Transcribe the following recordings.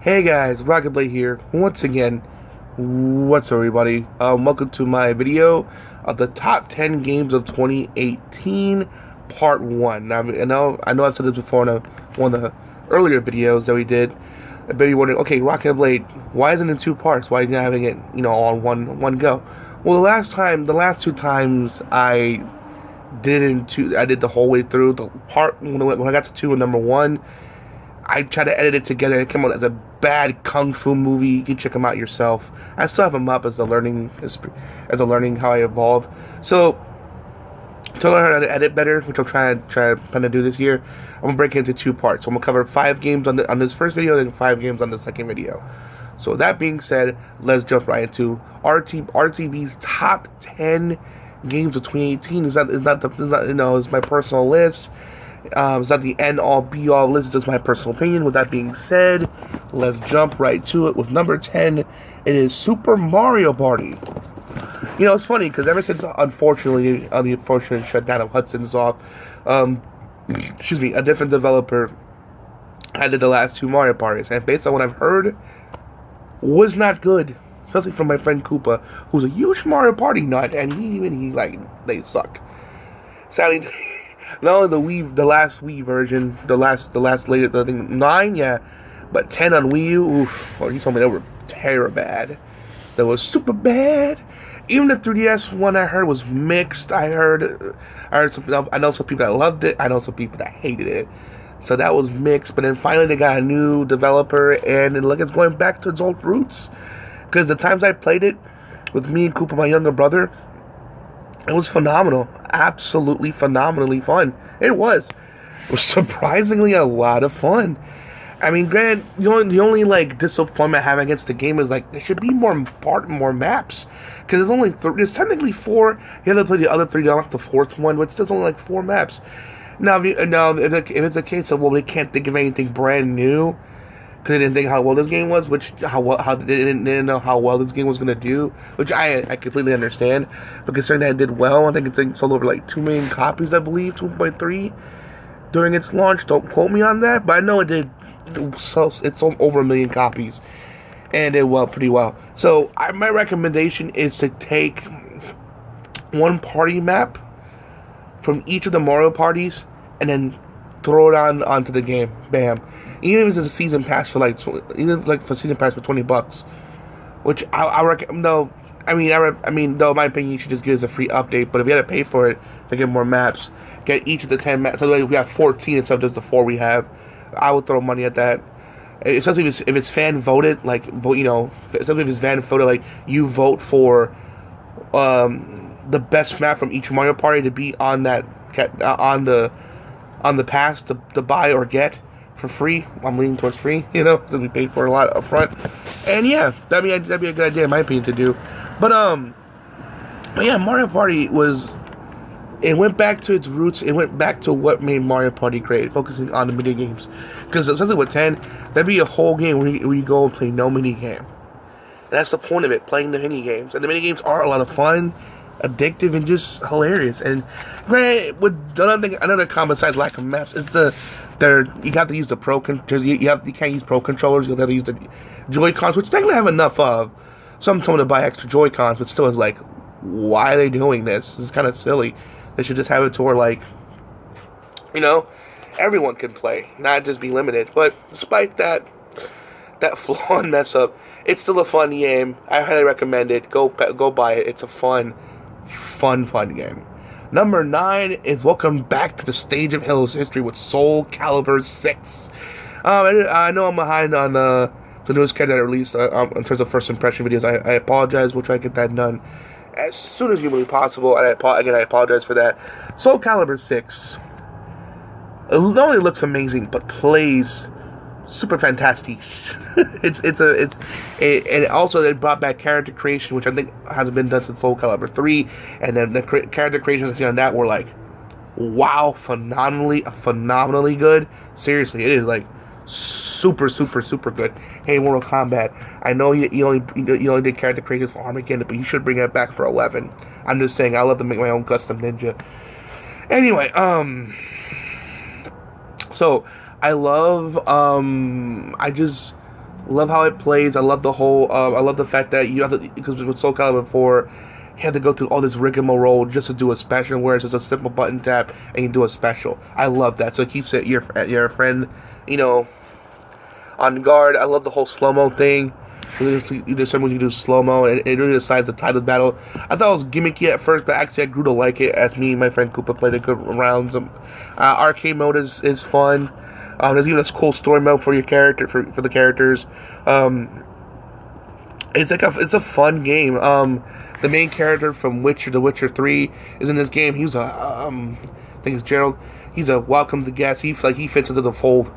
Hey guys, Rockingtheblade here once again. What's up, everybody? Welcome to my video of the top 10 games of 2018, part 1. Now, I know I said this before in one of the earlier videos that we did. I bet you're wondering, okay, Rockingtheblade, why isn't it in two parts? Why are you not having it, all on one go? Well, the last two times I did the whole way through the part when I got to 2 and number 1. I tried to edit it together. It came out as a bad kung fu movie. You can check them out yourself. I still have them up as a learning how I evolve. So to learn how to edit better, which I'm trying to do this year, I'm gonna break it into 2 parts. So I'm gonna cover 5 games on this first video, and then 5 games on the second video. So with that being said, let's jump right into RTB's top 10 games of 2018. It's my personal list. It's not the end-all, be-all list. It's just my personal opinion. With that being said, let's jump right to it. With number 10, it is Super Mario Party. It's funny because ever since, unfortunately, the unfortunate shutdown of Hudson Soft, a different developer added the last 2 Mario Parties, and based on what I've heard, was not good. Especially from my friend Koopa, who's a huge Mario Party nut, and they suck. Sadly. Not only the last Wii version, the last latest, I think 9, yeah, but 10 on Wii U, oof, well, you told me they were terror bad. That was super bad. Even the 3DS one I heard was mixed. I know some people that loved it. I know some people that hated it. So that was mixed. But then finally they got a new developer, and look, it's going back to its old roots. Because the times I played it with me and Koopa, my younger brother, it was phenomenal. Absolutely phenomenally fun. It was surprisingly a lot of fun. I mean, granted, the only disappointment I have against the game is there should be more maps, because there's technically 4. You have to play the other 3 to unlock the 4th one, but there's only 4 maps. Now, if it's a case of, well, they can't think of anything brand new because they didn't think how well this game was, how they didn't know how well this game was gonna do, which I completely understand. But considering that it did well, I think it's sold over 2 million copies, I believe, 2.3 during its launch. Don't quote me on that, but I know it did. It sold over 1 million copies, and it did pretty well. So my recommendation is to take one party map from each of the Mario parties and then throw it onto the game. Bam. Even if it's a season pass for season pass for $20, which I recommend. No, I mean, though, in my opinion, you should just give us a free update. But if you had to pay for it to get more maps, get each of the 10 maps. So we have 14 instead of just the 4 we have. I would throw money at that. Especially if it's fan voted, especially if it's fan voted, you vote for the best map from each Mario Party to be on that on the pass to buy or get for free. I'm leaning towards free, since we paid for a lot up front. And yeah, that'd be a good idea in my opinion to do. But yeah, Mario Party it went back to its roots. It went back to what made Mario Party great, focusing on the mini games. Because especially with 10, that'd be a whole game where you go and play no mini game. And that's the point of it, playing the mini games. And the mini games are a lot of fun, addictive, and just hilarious. And granted, with another con besides lack of maps is you have to use the Pro controllers. You can't use Pro controllers. You have to use the Joy-Cons, which technically I have enough of. So I'm told to buy extra Joy-Cons, but still, it's why are they doing this? This is kind of silly. They should just have it to where everyone can play, not just be limited. But despite that flaw and mess up, it's still a fun game. I highly recommend it. Go buy it. It's a fun game. Number 9 is Welcome Back to the Stage of Heroes History with Soul Calibur 6. I know I'm behind on the newest character that I released in terms of first impression videos. I apologize. We'll try to get that done as soon as humanly possible. And I apologize for that. Soul Calibur 6. It not only looks amazing, but plays super fantastic. And also they brought back character creation, which I think hasn't been done since Soul Calibur 3. And then the character creations I see on that were wow, phenomenally good. Seriously, it is super good. Hey, Mortal Kombat, I know you only did character creations for Armageddon, but you should bring it back for 11. I'm just saying, I love to make my own custom ninja. Anyway, so I love, Love how it plays. I love the whole. I love the fact that you have to, because with Soul Calibur 4, you had to go through all this rigmarole just to do a special, where it's just a simple button tap and you do a special. I love that. So it keeps your friend, you know, on guard. I love the whole slow-mo thing. You do something, you do slow-mo, and it really decides the tide of the battle. I thought it was gimmicky at first, but actually I grew to like it as me and my friend Koopa played a good rounds. Arcade mode is fun. There's even a cool story mode for your character, for the characters. It's a fun game. The main character from The Witcher 3 is in this game. He's I think it's Gerald. He's a welcome to guest. He fits into the fold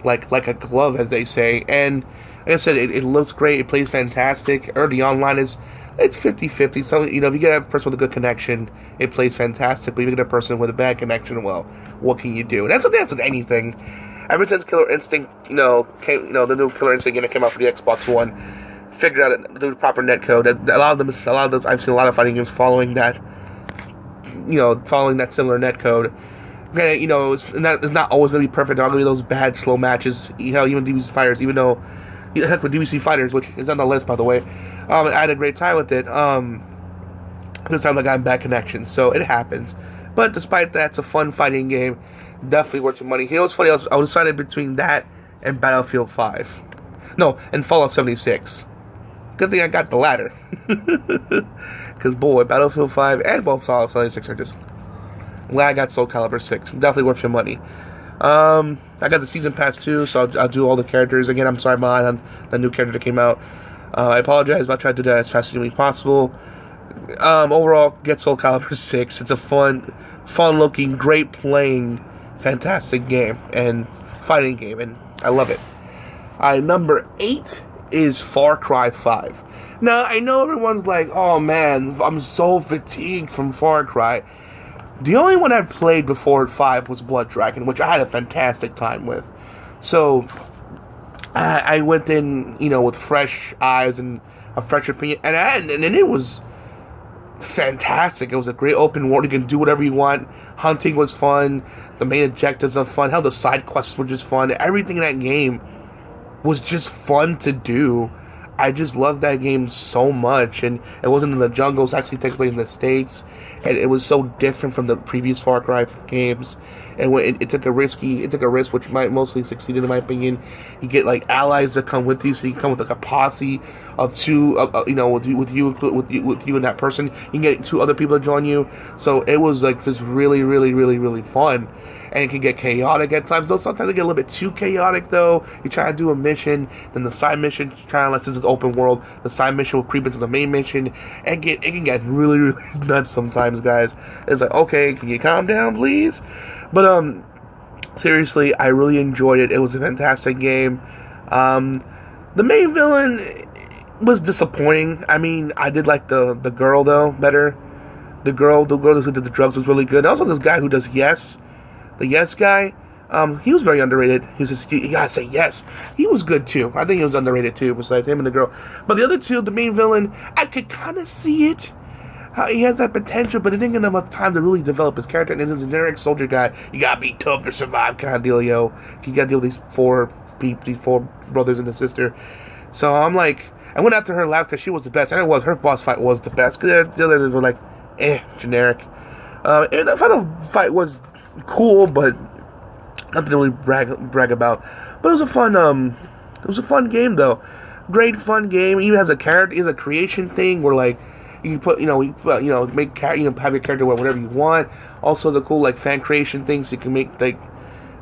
like a glove, as they say. And like I said, it looks great. It plays fantastic. Early online it's 50-50. So, you know, if you get a person with a good connection, it plays fantastic. But if you get a person with a bad connection, well, what can you do? And that's with anything. Ever since Killer Instinct, the new Killer Instinct game that came out for the Xbox One, figured out the proper netcode. I've seen a lot of fighting games following that similar netcode. Granted, it's not always going to be perfect. There are going to be those bad, slow matches. Even DBC Fighters, even though, heck with DBC Fighters, which is on the list, by the way, I had a great time with it. This time I got bad connections, so it happens. But despite that, it's a fun fighting game. Definitely worth your money. You know what's funny? I was decided between that and Battlefield 5. No, and Fallout 76. Good thing I got the latter. Because, boy, Battlefield 5 and both Fallout 76 are just... I'm glad I got Soul Calibur 6. Definitely worth your money. I got the Season Pass, too, so I'll do all the characters. Again, I'm sorry about on the new character that came out. I apologize, but I'll try to do that as fast as humanly possible. Overall, get Soul Calibur 6. It's a fun-looking, great playing, fantastic game and fighting game, and I love it. Number 8 is Far Cry 5. Now, I know everyone's like, oh man, I'm so fatigued from Far Cry. The only one I've played before 5 was Blood Dragon, which I had a fantastic time with. So, I went in, with fresh eyes and a fresh opinion, and it was fantastic. It was a great open world. You can do whatever you want. Hunting was fun. The main objectives are fun. Hell, the side quests were just fun. Everything in that game was just fun to do. I just loved that game so much, and it wasn't in the jungles. It actually takes place in the States, and it was so different from the previous Far Cry games. And when it took a risk, which might mostly succeed in my opinion. You get like allies that come with you, so you can come with like a posse of two, with you and that person. You can get 2 other people to join you. So it was like just really, really, really, really fun. And it can get chaotic at times. Though sometimes it get a little bit too chaotic. Though you try to do a mission, then the side mission, since it's open world, the side mission will creep into the main mission, and it can get really, really nuts sometimes, guys. It's like, okay, can you calm down, please? But seriously, I really enjoyed it. It was a fantastic game. The main villain was disappointing. I mean, I did like the girl though better. The girl who did the drugs was really good. And also this guy who does Yes. The Yes guy, he was very underrated. He was just, you gotta say yes. He was good too. I think he was underrated too, besides him and the girl. But the other two, the main villain, I could kind of see it. How he has that potential, but it didn't get enough time to really develop his character. And he's a generic soldier guy. You gotta be tough to survive kind of deal, yo. You gotta deal with these four brothers and a sister. So I'm like, I went after her last because she was the best. And it was, her boss fight was the best. Because the others were like, generic. And the final fight was cool, but nothing to really brag about. But it was a fun game though. Great fun game. It even has a creation thing where like you can put, have your character wear whatever you want. Also the cool like fan creation things, so you can make like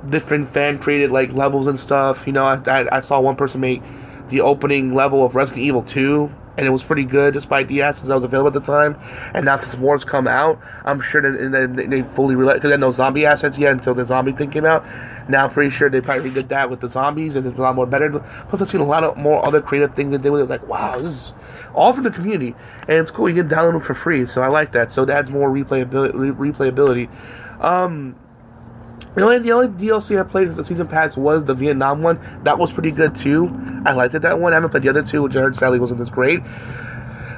different fan created like levels and stuff. I saw one person make the opening level of Resident Evil 2. And it was pretty good, despite the assets that was available at the time. And now since more's come out, I'm sure that they fully relate, because they had no zombie assets yet until the zombie thing came out. Now I'm pretty sure they probably redid that with the zombies, and it's a lot more better. Plus I've seen a lot of more other creative things they did with it. Like, wow, this is all from the community, and it's cool. You can download them for free, so I like that. So it adds more replayability. The only DLC I played as the season pass was the Vietnam one. That was pretty good too. I liked that one. I haven't played the other two, which I heard sadly wasn't as great.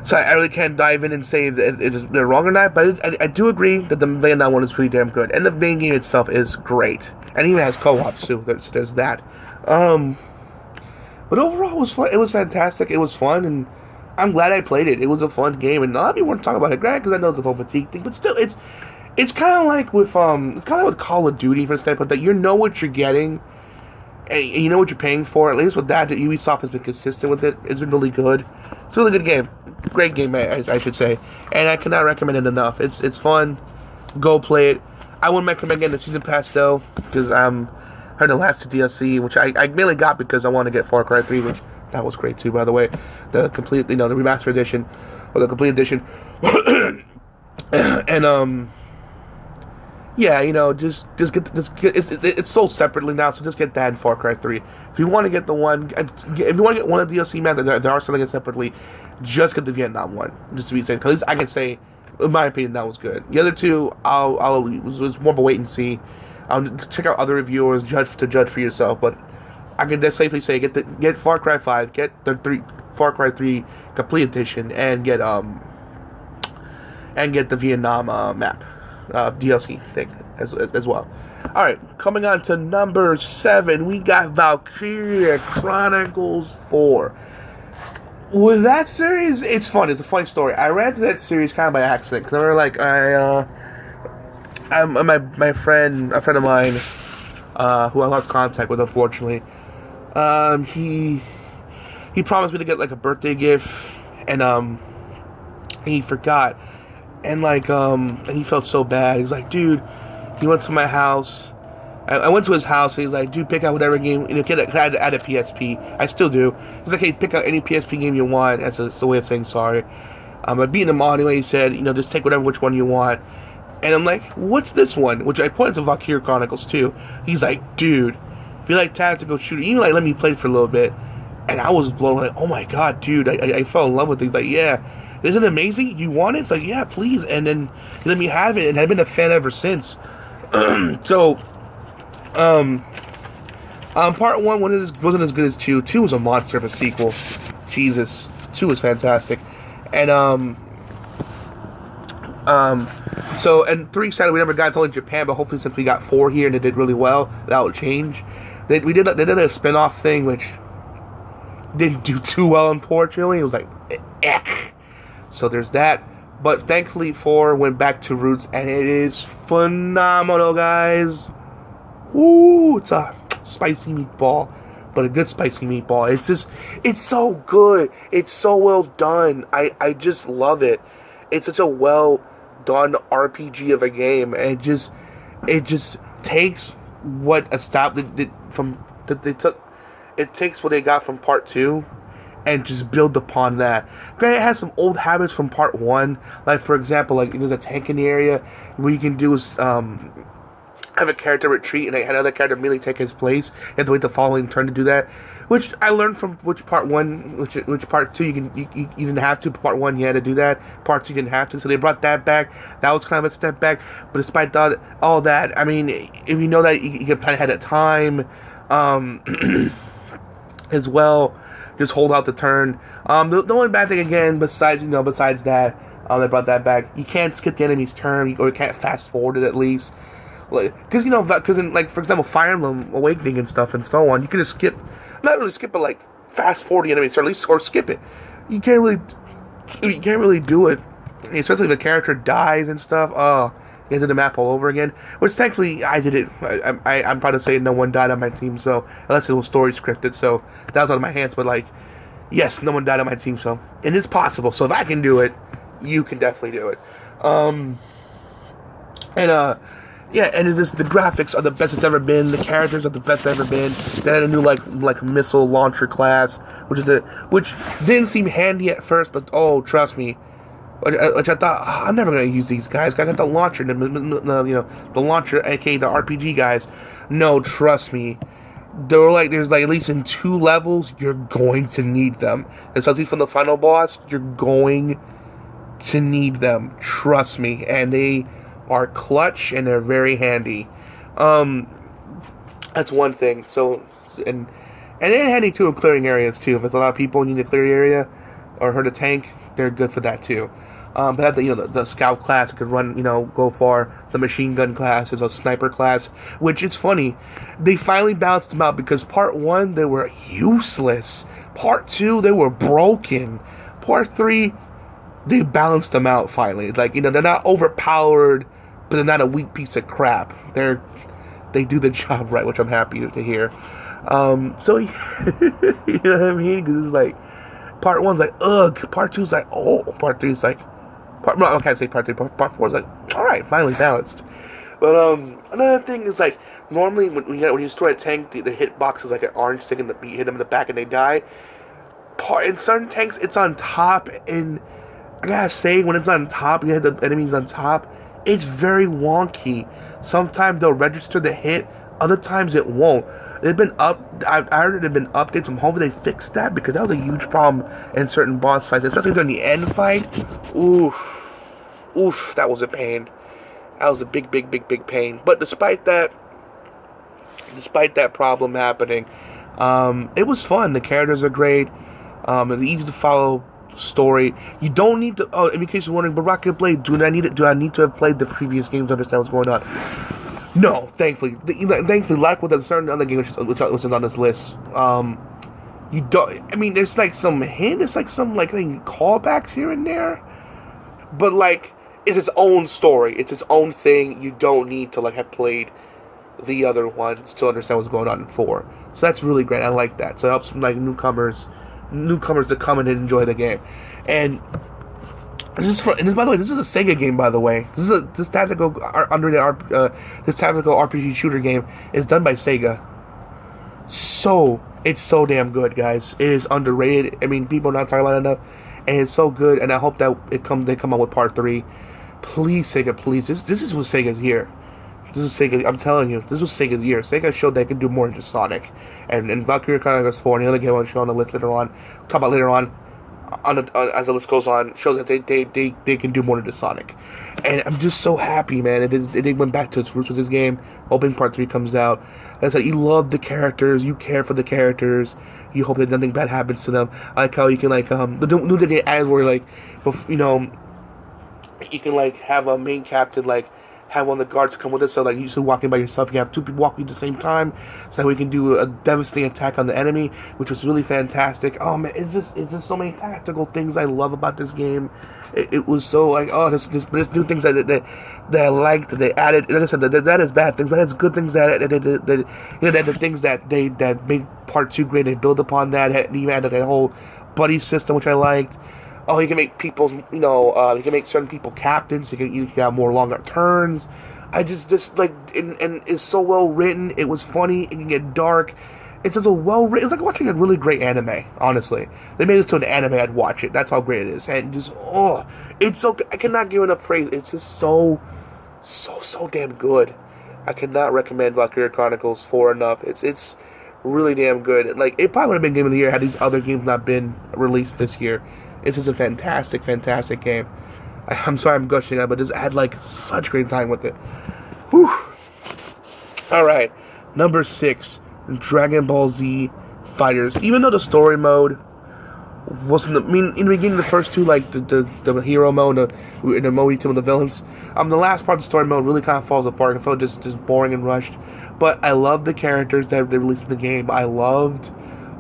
So I really can't dive in and say that they're wrong or not. But I do agree that the Vietnam one is pretty damn good, and the main game itself is great. And even has co-ops too. There's that. But But overall, it was fun. It was fantastic. It was fun, and I'm glad I played it. It was a fun game, and a lot of people want to talk about it, granted, because I know the whole fatigue thing, but still, it's kind of like with Call of Duty, for example, that you know what you're getting, and you know what you're paying for. At least with that Ubisoft has been consistent with it. It's been really good. It's a really good game, great game, I should say, and I cannot recommend it enough. It's fun. Go play it. I wouldn't recommend getting the season pass though, because heard the last 2 DLC, which I mainly got because I want to get Far Cry 3, which that was great too, by the way. The complete, the remastered edition, or the complete edition. And yeah, just get it's sold separately now, so just get that in Far Cry 3. If you want to get the one, if you want to get one of the DLC, man, they are selling it separately. Just get the Vietnam one, just to be safe. Because I can say, in my opinion, that was good. The other two, it was more of a wait and see. Check out other reviewers, judge for yourself. But I can safely say, get Far Cry 5, get the Far Cry 3 complete edition, and get the Vietnam map DLC thing as well. All right, coming on to number 7, we got Valkyria Chronicles 4. With that series, it's fun. It's a funny story. I ran into that series kind of by accident. Because I remember, like, a friend of mine, who I lost contact with, unfortunately, he promised me to get, like, a birthday gift, and he forgot. And, like, and he felt so bad. He was like, dude, he went to my house. I went to his house, and he's like, dude, pick out whatever game. I had to add a PSP. I still do. He's like, hey, pick out any PSP game you want. That's a way of saying sorry. I beat him all anyway. He said, just take which one you want. And I'm like, what's this one? Which I pointed to Valkyria Chronicles 2. He's like, dude, if you like tactical shooter, even like let me play it for a little bit. And I was blown away. Oh my god, dude, I fell in love with it. He's like, yeah. Isn't it amazing? You want it? It's like, yeah, please. And then he let me have it, and I've been a fan ever since. So, part 1 wasn't as good as 2. 2 was a monster of a sequel. Jesus. 2 was fantastic. And, so, and 3 sadly we never got, it's only Japan, but hopefully since we got 4 here and it did really well, that will change. They did a spin-off thing, which didn't do too well, unfortunately. It was like, eh. So there's that. But thankfully 4 went back to roots, and it is phenomenal, guys. Ooh, it's a spicy meatball, but a good spicy meatball. It's so good. It's so well done. I just love it. It's such a well done RPG of a game, and it just takes what it takes what they got from part 2 and just build upon that. Granted, it has some old habits from part 1. Like, for example, like, there's a tank in the area. What you can do is have a character retreat and another character immediately take his place. You have to wait the following turn to do that. Which I learned from which part 2 you didn't have to. Part 1 you had to do that. Part 2 you didn't have to. So they brought that back. That was kind of a step back. But despite all that, I mean, if you know that you can plan ahead of time, as well, just hold out the turn. The only bad thing again, besides that, they brought that back. You can't skip the enemy's turn, or you can't fast forward it at least. Because for example, Fire Emblem Awakening and stuff and so on, you can just skip, not really skip, but like fast forward the enemy's turn, at least, or skip it. You can't really do it, especially if a character dies and stuff. Oh, you have to do the map all over again. Which thankfully I did it. I'm proud to say no one died on my team, so unless it was story scripted, so that was out of my hands. But like, yes, no one died on my team, so, and it's possible. So if I can do it, you can definitely do it. Yeah, and it's just the graphics are the best it's ever been. The characters are the best ever been. They had a new like missile launcher class, which didn't seem handy at first, but oh, trust me, which I thought, I'm never gonna use these guys. I got the launcher, the launcher, aka the RPG guys. No, trust me. There's at least in 2 levels, you're going to need them, especially from the final boss. You're going to need them. Trust me, and they are clutch and they're very handy. That's one thing. So, and they're handy too in clearing areas too. If there's a lot of people and you need to clear the area or hurt a tank, they're good for that too. But had the scout class that could run, go far. The machine gun class is a sniper class, which it's funny. They finally balanced them out because part 1 they were useless. Part 2 they were broken. Part 3 they balanced them out finally. Like, they're not overpowered, but they're not a weak piece of crap. They do the job right, which I'm happy to hear. So you know what I mean? Because it's like part 1's like ugh, part 2's like oh, part 3's like I can't say part 3. Part 4's like all right, finally balanced. But another thing is like normally when you destroy a tank, the hitbox is like an orange thing, and you hit them in the back and they die. In certain tanks, it's on top, and I gotta say, when it's on top, you hit the enemies on top, it's very wonky. Sometimes they'll register the hit, other times it won't. They've been I heard there've been updates. I'm hoping they fixed that because that was a huge problem in certain boss fights, especially during the end fight. Oof, that was a pain. That was a big pain. But despite that problem happening, it was fun. The characters are great. It's easy to follow story. You don't need to. Oh, in case you're wondering, but Rockingtheblade, do I need to have played the previous games to understand what's going on? No, thankfully, like with a certain other game which is on this list, you don't. I mean, there's like some hint, there's like some like callbacks here and there, but like it's its own story, it's its own thing. You don't need to like have played the other ones to understand what's going on in 4. So that's really great. I like that. So it helps like newcomers to come and enjoy the game. And by the way, this is a Sega game. By the way, this tactical RPG shooter game is done by Sega. So it's so damn good, guys. It is underrated. I mean, people are not talking about it enough, and it's so good. And I hope that they come out with part 3. Please, Sega, please. This is what Sega's here. This is Sega. I'm telling you, this was Sega's year. Sega showed they can do more than just Sonic, and Valkyrie Chronicles 4 and the other game I'll show on the list later on. We'll talk about later on as the list goes on. Shows that they can do more than just Sonic, and I'm just so happy, man. They went back to its roots with this game. Hoping part 3 comes out. That's like you love the characters, you care for the characters, you hope that nothing bad happens to them. I like how you can like the new thing they added where like you can like have a main captain like have one of the guards come with us, so like you usually walking by yourself, you have 2 people walking at the same time, so that we can do a devastating attack on the enemy, which was really fantastic. Oh man, it's just so many tactical things I love about this game. It was so like there's new things that I liked that they added. Like I said, that is bad things, but it's good things that the things that made part 2 great. They build upon that. And even added a whole buddy system, which I liked. Oh, you can make people's, you can make certain people captains. You can have more longer turns. I just like, and it's so well written. It was funny. It can get dark. It's just a well written. It's like watching a really great anime. Honestly, they made this to an anime. I'd watch it. That's how great it is. And just it's so. I cannot give enough praise. It's just so damn good. I cannot recommend Valkyrie Chronicles 4 enough. It's really damn good. Like it probably would have been Game of the Year had these other games not been released this year. It's just a fantastic game. I'm sorry I'm gushing on, but just had like such great time with it. Whew. Alright, number 6, Dragon Ball Z Fighters. Even though the story mode wasn't in the beginning, the first 2, like the hero mode, the mode you with the villains, the last part of the story mode really kind of falls apart. It felt just boring and rushed. But I loved the characters that they released in the game. I loved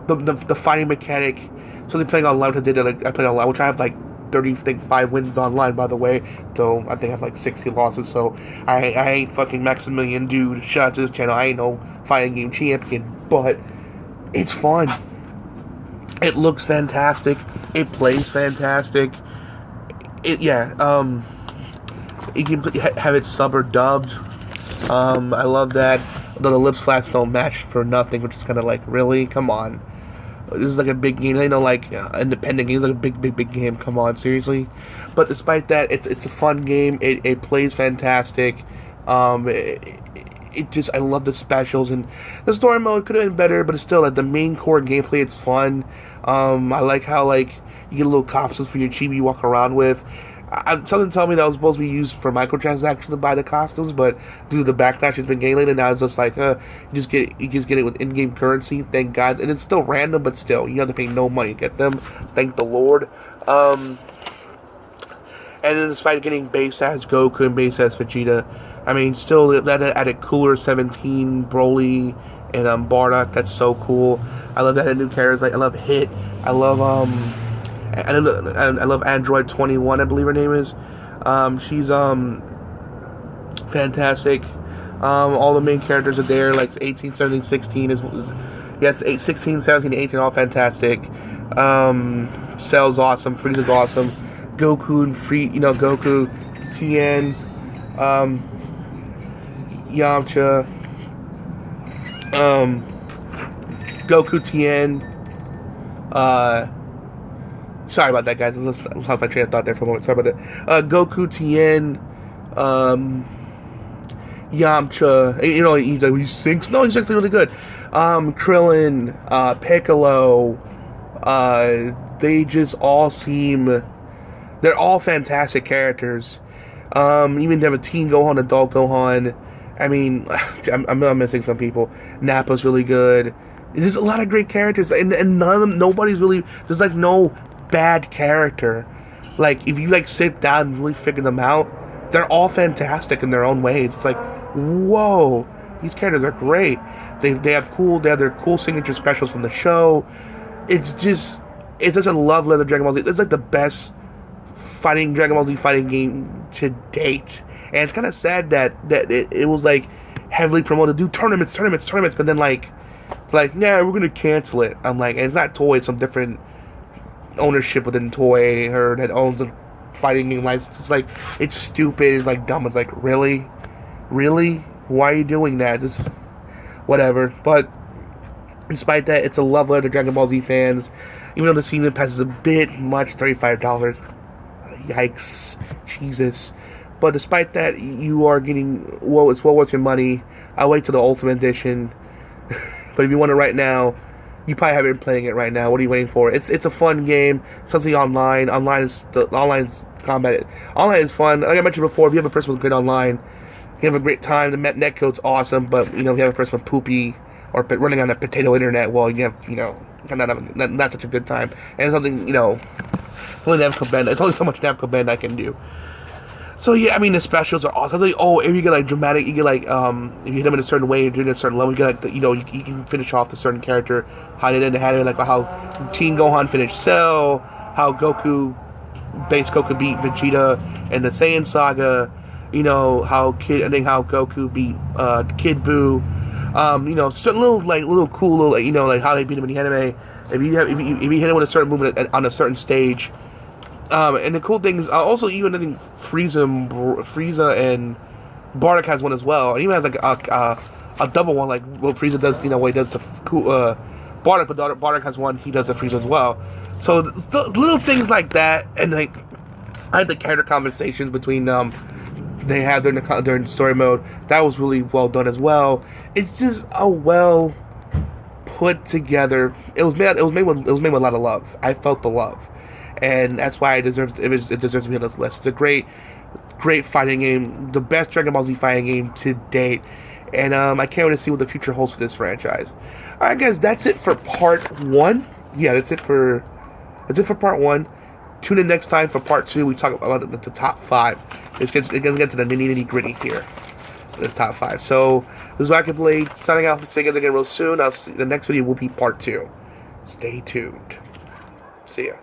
the fighting mechanic. So they're playing online, which I played online, which I have like 35 wins online, by the way. So I think I have like 60 losses. So I ain't fucking Maximilian dude. Shout out to this channel. I ain't no fighting game champion, but it's fun. It looks fantastic. It plays fantastic. You can have it sub or dubbed. I love that. Though the lip slaps don't match for nothing, which is kind of like, really? Come on. This is like a big game, like independent game. It's like a big game. Come on, seriously. But despite that, it's a fun game. It plays fantastic. It just, I love the specials, and the story mode could have been better, but it's still like the main core gameplay. It's fun. I like how like you get little costumes for your chibi you walk around with. Something told me that was supposed to be used for microtransactions to buy the costumes, but due to the backlash it's been getting lately, now it's just like you just get it with in-game currency. Thank God, and it's still random, but still you have to pay no money to get them. Thank the Lord. And then despite getting base as Goku and base as Vegeta, I mean, still that added cooler 17 Broly and Bardock. That's so cool. I love that new characters. Like I love Hit. I love I love Android 21. I believe her name is. She's fantastic. All the main characters are there. Like 18, 17, 16 is yes, 16, 17, 18 all fantastic. Cell's awesome. Frieza's awesome. Goku and Goku, Tien, Yamcha, Goku, Tien. Sorry about that, guys. Let's lost my train of thought there for a moment. Sorry about that. Goku, Tien, Yamcha. You know, he's like, he sinks. No, he's actually really good. Krillin, Piccolo. They just all seem. They're all fantastic characters. Even have a teen Gohan, adult Gohan. I mean, I'm missing some people. Nappa's really good. There's a lot of great characters, and none of them, nobody's really, there's like no bad character. Like, if you like sit down and really figure them out, they're all fantastic in their own ways. It's like, whoa, these characters are great. They have their cool signature specials from the show. It's just a love letter Dragon Ball Z. It's like the best Dragon Ball Z fighting game to date. And it's kind of sad that it was like heavily promoted. Do tournaments, but then like yeah, we're gonna cancel it. I'm like, and it's not Toei, it's some different ownership within Toei or that owns a fighting game license. It's like, it's stupid. It's like dumb. It's like, really, why are you doing that? Just whatever. But despite that, it's a love letter to Dragon Ball Z fans. Even though the season pass is a bit much, $35. Yikes, Jesus. But despite that, you are getting, it's well worth your money. I'll wait till the Ultimate Edition. But if you want it right now, you probably haven't been playing it right now. What are you waiting for? It's a fun game, especially online. Online is combat. Online is fun. Like I mentioned before, if you have a person with great online, you have a great time. The netcode's awesome, but if you have a person with poopy or running on a potato internet, well, you have not such a good time. And something only Namco Band. It's only so much Namco Band I can do. So yeah, I mean the specials are awesome. Like, if you get like dramatic, you get like if you hit them in a certain way, you're doing a certain level, you get like you can finish off the certain character. How they didn't have it, like how Teen Gohan finished Cell, how base Goku beat Vegeta in the Saiyan Saga. How Goku beat Kid Buu. Certain little cool like how they beat him in the anime. If you hit him with a certain movement on a certain stage. And the cool thing is, also even I think Frieza and Bardock has one as well. And even has like a double one, like what Frieza does, what he does to Bardock, but Bardock has one, he does to Frieza as well. So little things like that, and like I had the character conversations between they had during story mode. That was really well done as well. It's just a well put together. It was made with a lot of love. I felt the love. And that's why it deserves to be on this list. It's a great fighting game, the best Dragon Ball Z fighting game to date, and I can't wait to see what the future holds for this franchise. All right, guys, that's it for part 1. Yeah, that's it for part 1. Tune in next time for part 2. We talk about the top 5. It gets to the nitty gritty here. This top 5. So this is Rockingtheblade signing out. See you again real soon. The next video will be part 2. Stay tuned. See ya.